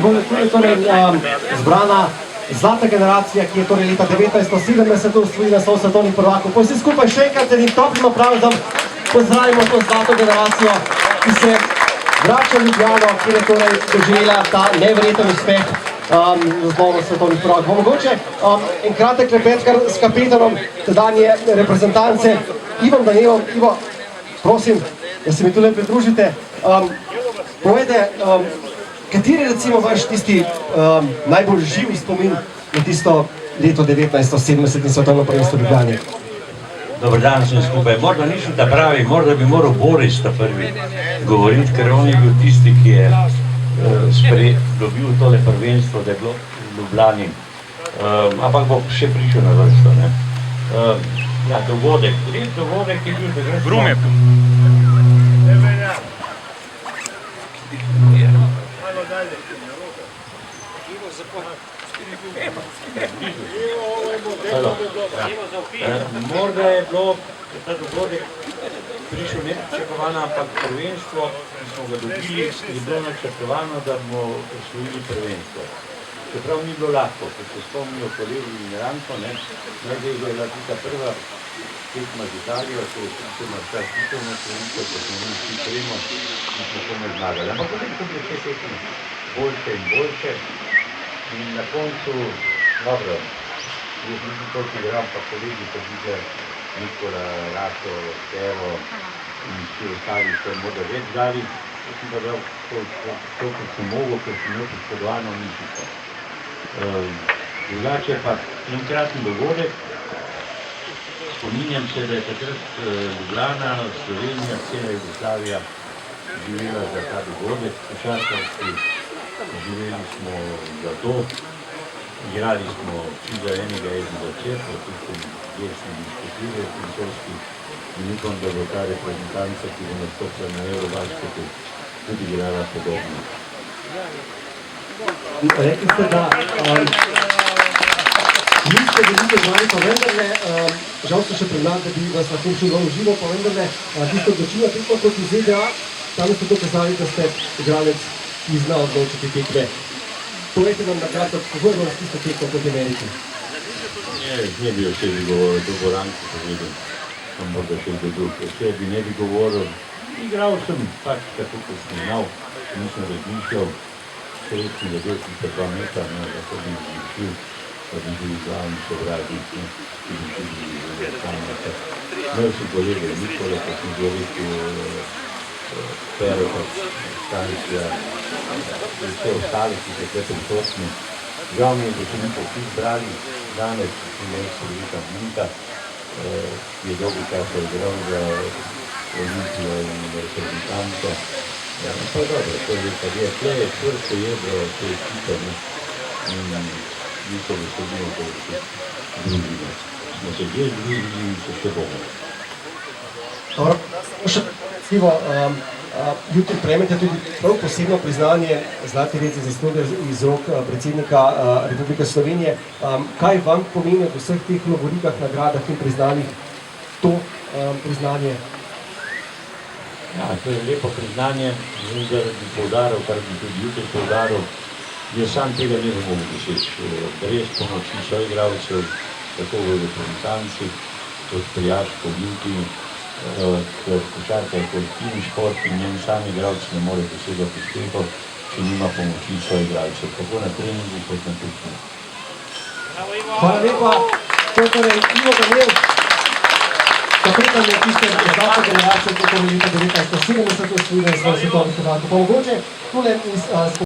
Tako da tu je torej zbrana zlata generacija, ki je torej leta 1970 osvojila naslov svetovnih prvakov. Pa vsi skupaj še enkrat enim toplim aplauzom pozdravimo to zlato generacijo, ki se vrača v Ljubljano, kjer je torej doživela ta neverjeten uspeh z novo svetovnih prvakov. Mogoče en kratek klepet s kapetanom tedanje reprezentance Ivom Danilom. Ivo, prosim, da se mi tule pridružite. Povejte, kateri recimo vaš tisti najbolj živi spomin na tisto leto 1970 in svetovno prvenstvo v Ljubljani? Dobar dan sem skupaj. Morda nisem ta pravi, morda bi moral Boris ta prvi govoriti, ker on je bil tisti, ki je dobil tole prvenstvo, da je bilo v Ljubljani. Ampak bo še prišel na vrsto. Ja, dogodek. Res dogodek je bil, da gre... Brum je tu. Morda je bilo ta dogodek prišel nepričakovano, ampak prvenstvo, ki smo ga dobili, je bilo načrtovano, da bomo osvojili prvenstvo. Čeprav ni bilo lahko, ko se spomnijo kolegi in Ranko, najbolj je bila tista prva tekma z Italijo, ko se ima vsa titovno prvenstvo, ko smo mi vsi tremo in smo komaj zmagali. Ampak potem so bile vse tekme boljše in boljše in na koncu, dobro, jaz nisem toliko igral, pa kolegi so bile Nikola, Rato, Tero in vsi ostali so morda več dali. Jaz sem pa dal to, kot sem mogel, ker sem imel poškodovano mišico. Drugače pa enkraten dogodek. Spominjam se, da je takrat Ljubljana, Slovenija, cela Jugoslavija živela za ta dogodek. Košarkarski živeli smo za to. Igrali smo za enega izmed črpov, tistim desnim izpotljive, konsolski. In upam, da bo ta reprezentanca, ki bo nastopila na Eurobasketu, tudi igrala podobno. Rekli ste, da niste veliko znali, pa vendarle, žal ste še pred nas, da bi vas lahko šli v živo, pa vendarle, tiste odločila, tako kot iz ZDA, tam ste dokazali, da ste igralec, ki zna odločiti tekme. Povejte nam nakratko, kako je bilo s tisto tekmo proti Ameriki? Ne bi o sebi govoril, to bo Ranko povedal, sem morda še drug. O sebi ne bi govoril. Igral sem pač tako, kot sem imel, nisem razmišljal. Srečni ljudje, ki so 2 metra, da to bi izmišljil, da bi bil glavni sovražnik, ki bi tudi samljate. Imel sem kolege Nikola, ko sem govoril Pero, Stanicija, vse ostali, ki so tukaj prisotni. Žal mi je, da se niso vsi zbrali danes, imel sem Vika Minka, ki je dolgo časa igral za Olimpijo in reprezentanco. Pa dobro, to je pa je, tle je čvrsto jedro, to je ekipa in njihovo srednjo, ko se družimo. Smo se že družili in se še bomo. Dobro, še recimo, jutri prejmete tudi prav posebno priznanje Zlati red za zasluge iz rok predsednika Republike Slovenije. Kaj vam pomeni v vseh teh lovorikah, nagradah in priznanjih to priznanje? Ja, to je lepo priznanje, da bi poudaril, kar bi tudi jutri poudaril. Jaz sam tega ne bi mogel doseči. Res pomoči soigralcev, tako v reprezentanci, kot prijaž, podjuti, kot košarka je kolektivni šport in njen sam igralec ne more dosegati uspehov, če nima pomoči soigralcev, tako na treningu kot na tekmi. Hvala lepa, to je torej Ivo Danil, kapetan je tiste zlate generacije, kot je leta 1970 osvojila svetovnih prvakov. Pa mogoče tule